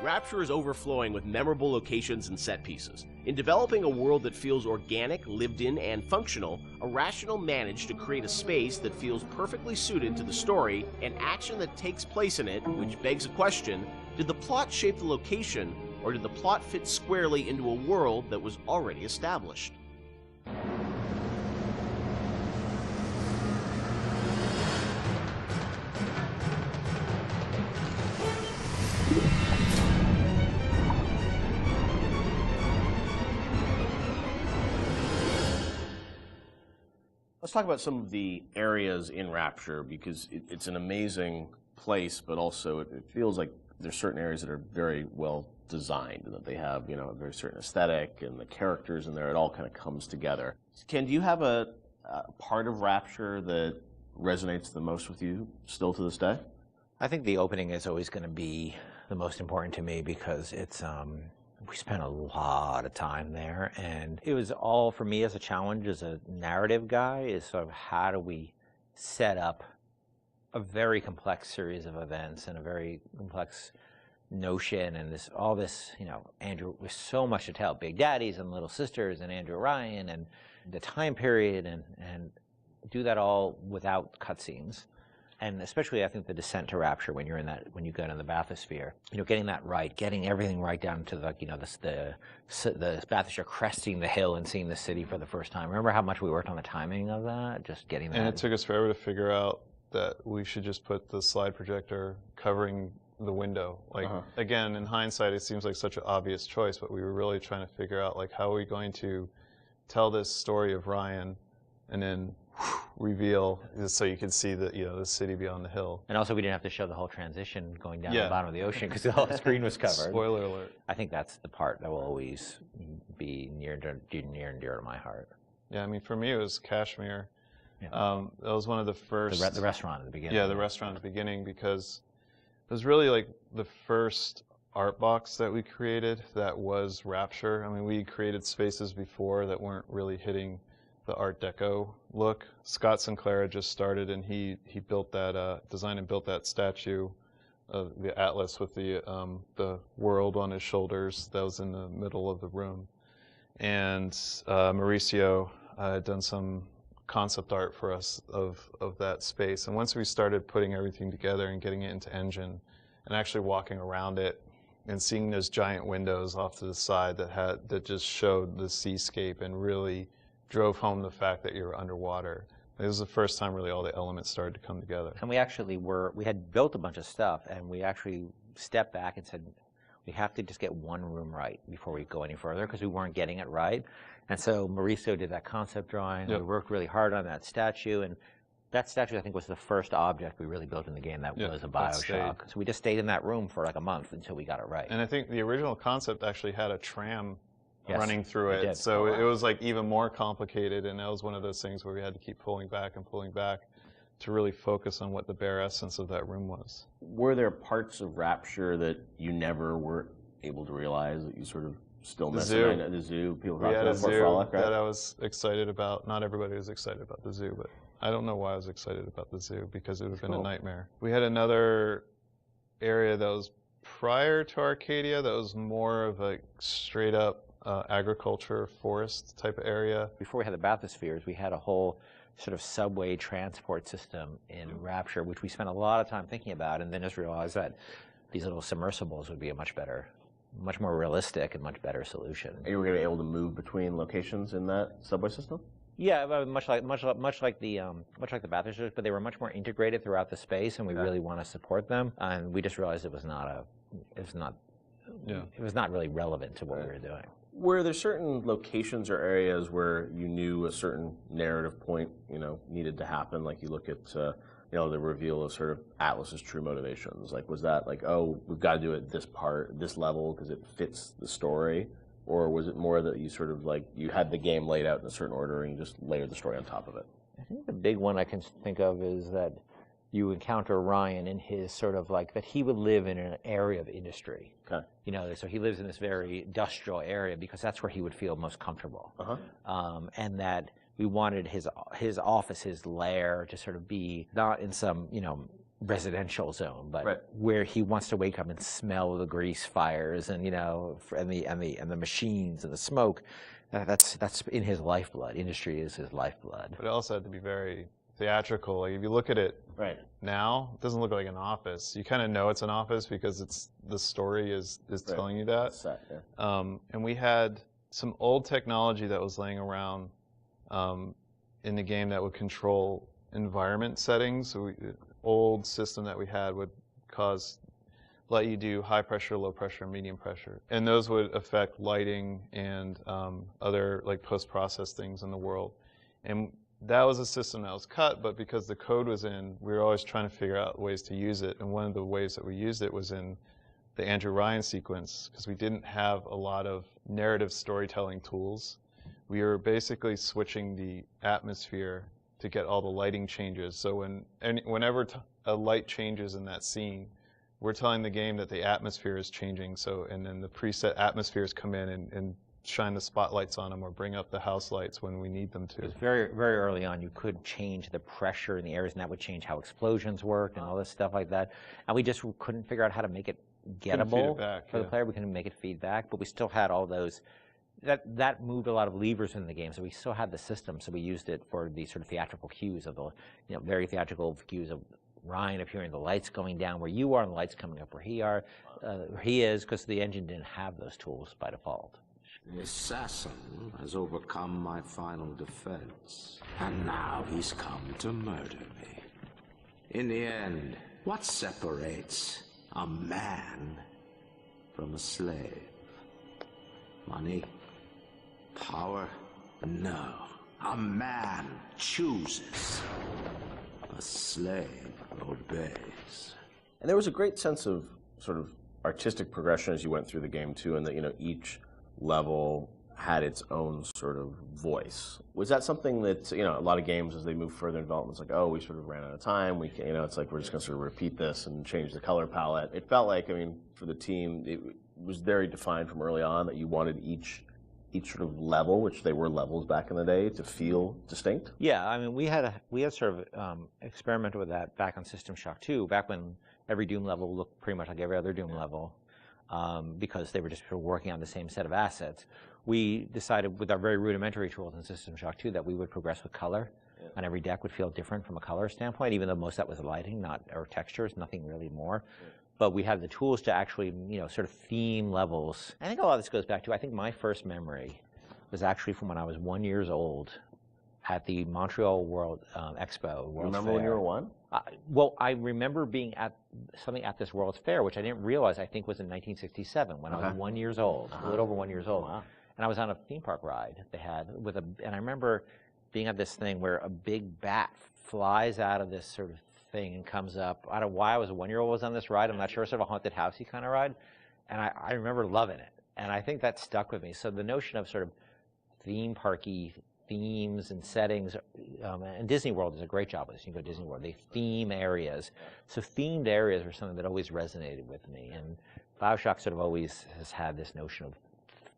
Rapture is overflowing with memorable locations and set pieces. In developing a world that feels organic, lived in, and functional, Irrational managed to create a space that feels perfectly suited to the story and action that takes place in it, which begs a question: did the plot shape the location, or did the plot fit squarely into a world that was already established? Let's talk about some of the areas in Rapture, because it's an amazing place, but also it feels like there's certain areas that are very well designed and that they have, you know, a very certain aesthetic, and the characters in there, it all kind of comes together. Ken, do you have a part of Rapture that resonates the most with you still to this day? I think the opening is always going to be the most important to me because it's we spent a lot of time there, and it was all for me as a challenge as a narrative guy is sort of how do we set up a very complex series of events and a very complex notion and all this, you know, Andrew, with so much to tell, Big Daddies and Little Sisters and Andrew Ryan and the time period and do that all without cutscenes. And especially, I think, the descent to Rapture when when you go in the bathysphere, you know, getting that right, getting everything right down to the bathysphere cresting the hill and seeing the city for the first time. Remember how much we worked on the timing of that, just getting that. And it took us forever to figure out that we should just put the slide projector covering the window. Like, again, in hindsight, it seems like such an obvious choice, but we were really trying to figure out, like, how are we going to tell this story of Ryan and then reveal so you can see the, you know, the city beyond the hill. And also we didn't have to show the whole transition going down the bottom of the ocean because the whole screen was covered. Spoiler alert. I think that's the part that will always be near and dear to my heart. Yeah, I mean, for me it was Kashmir. Yeah. That was one of the first... The restaurant at the beginning. Yeah, the restaurant at the beginning, because it was really like the first art box that we created that was Rapture. I mean, we created spaces before that weren't really hitting the Art Deco look. Scott Sinclair just started, and he built that, designed and built that statue of the Atlas with the world on his shoulders that was in the middle of the room. And Mauricio had done some concept art for us of that space. And once we started putting everything together and getting it into Engine and actually walking around it and seeing those giant windows off to the side that just showed the seascape and really drove home the fact that you were underwater. It was the first time really all the elements started to come together. And we actually we had built a bunch of stuff, and we actually stepped back and said, we have to just get one room right before we go any further, because we weren't getting it right. And so Mauricio did that concept drawing. Yep. We worked really hard on that statue, and that statue, I think, was the first object we really built in the game that was a Bioshock. So we just stayed in that room for like a month until we got it right. And I think the original concept actually had a tram running through it. So it was like even more complicated, and that was one of those things where we had to keep pulling back to really focus on what the bare essence of that room was. Were there parts of Rapture that you never were able to realize that you sort of still missed? The zoo. People we had a zoo Frolic, right? That I was excited about. Not everybody was excited about the zoo, but I don't know why I was excited about the zoo, because it would have been a nightmare. We had another area that was prior to Arcadia that was more of a straight up agriculture, forest type of area. Before we had the bathyspheres, we had a whole sort of subway transport system in Rapture, which we spent a lot of time thinking about, and then just realized that these little submersibles would be a much more realistic and much better solution. You were going to be able to move between locations in that subway system? Yeah, much like the bathyspheres, but they were much more integrated throughout the space, and we really want to support them. And we just realized it was not really relevant to what we were doing. Were there certain locations or areas where you knew a certain narrative point, you know, needed to happen? Like you look at, you know, the reveal of sort of Atlas's true motivations. Like, was that like, oh, we've got to do it this level because it fits the story? Or was it more that you sort of like, you had the game laid out in a certain order and you just layered the story on top of it? I think the big one I can think of is that you encounter Ryan in his sort of like that he would live in an area of industry. Okay. You know, so he lives in this very industrial area because that's where he would feel most comfortable. And that we wanted his office, his lair, to sort of be not in some, you know, residential zone, but Right. where he wants to wake up and smell the grease fires and and the machines and the smoke. That's in his lifeblood. Industry is his lifeblood. But it also had to be very theatrical. Like if you look at it Right. now, it doesn't look like an office. You kind of know it's an office because the story is telling you that. Set, yeah. And we had some old technology that was laying around in the game that would control environment settings. So old system that we had would let you do high pressure, low pressure, medium pressure. And those would affect lighting and other like post-process things in the world. And that was a system that was cut, but because the code was in, we were always trying to figure out ways to use it. And one of the ways that we used it was in the Andrew Ryan sequence, because we didn't have a lot of narrative storytelling tools. We were basically switching the atmosphere to get all the lighting changes. So whenever a light changes in that scene, we're telling the game that the atmosphere is changing. So, and then the preset atmospheres come in and shine the spotlights on them or bring up the house lights when we need them to. Because very, very early on, you could change the pressure in the areas, and that would change how explosions worked and all this stuff like that. And we just couldn't figure out how to make it gettable for the player. We couldn't make it feedback, but we still had all those. That moved a lot of levers in the game, so we still had the system. So we used it for the sort of theatrical cues of the, very theatrical cues of Ryan appearing, the lights going down where you are, and the lights coming up where he is, because the engine didn't have those tools by default. The assassin has overcome my final defense, and now he's come to murder me. In the end, what separates a man from a slave? Money? Power? No. A man chooses. A slave obeys. And there was a great sense of sort of artistic progression as you went through the game too, and that each level had its own sort of voice. Was that something that a lot of games as they move further in development, it's like, oh, we sort of ran out of time. We can, it's like we're just going to sort of repeat this and change the color palette. It felt like, for the team, it was very defined from early on that you wanted each sort of level, which they were levels back in the day, to feel distinct. Yeah, we had sort of experimented with that back on System Shock 2, back when every Doom level looked pretty much like every other Doom level. Because they were just sort of working on the same set of assets. We decided with our very rudimentary tools in System Shock 2 that we would progress with color, and every deck would feel different from a color standpoint, even though most of that was lighting, or textures, nothing really more. But we had the tools to actually, sort of theme levels. I think a lot of this goes back to, I think my first memory was actually from when I was 1 year old at the Montreal World Expo. Remember when you were 1? Well, I remember being at something at this World's Fair, which I didn't realize, I think was in 1967, when I was 1 year old, a little over 1 year old. Wow. And I was on a theme park ride they had and I remember being at this thing where a big bat flies out of this sort of thing and comes up. I don't know why I was a 1 year old was on this ride. I'm not sure, sort of a haunted housey kind of ride. And I remember loving it. And I think that stuck with me. So the notion of sort of theme parky themes and settings, and Disney World does a great job with this. You can go to Disney World, they theme areas. So themed areas are something that always resonated with me. And Bioshock sort of always has had this notion of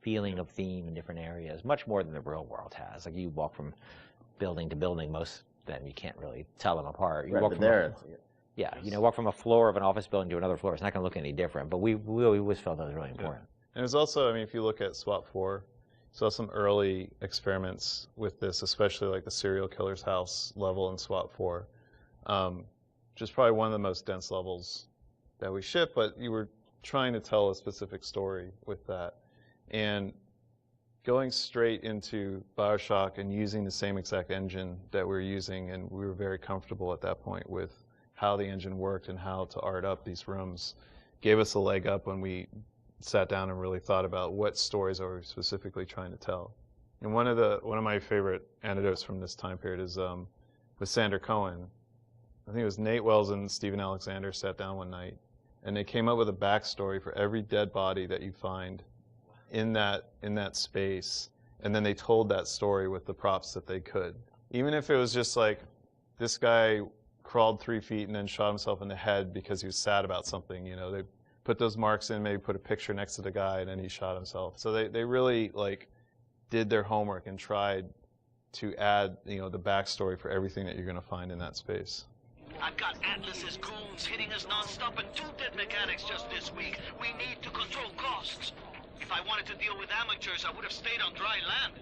feeling of theme in different areas, much more than the real world has. Like you walk from building to building, most of them you can't really tell them apart. You walk from walk from a floor of an office building to another floor. It's not going to look any different, but we always felt that was really important. And there's also, if you look at SWAT 4, saw some early experiments with this, especially like the serial killer's house level in SWAT 4, which is probably one of the most dense levels that we ship, but you were trying to tell a specific story with that. And going straight into Bioshock and using the same exact engine that we're using, and we were very comfortable at that point with how the engine worked and how to art up these rooms, gave us a leg up when we sat down and really thought about what stories are we specifically trying to tell. And one of my favorite anecdotes from this time period is with Sander Cohen. I think it was Nate Wells and Stephen Alexander sat down one night, and they came up with a backstory for every dead body that you find in that space, and then they told that story with the props that they could. Even if it was just like, this guy crawled 3 feet and then shot himself in the head because he was sad about something, they put those marks in, maybe put a picture next to the guy, and then he shot himself. So they really did their homework and tried to add the backstory for everything that you're going to find in that space. I've got Atlas's goons hitting us non-stop and 2 dead mechanics just this week. We need to control costs. If I wanted to deal with amateurs, I would have stayed on dry land.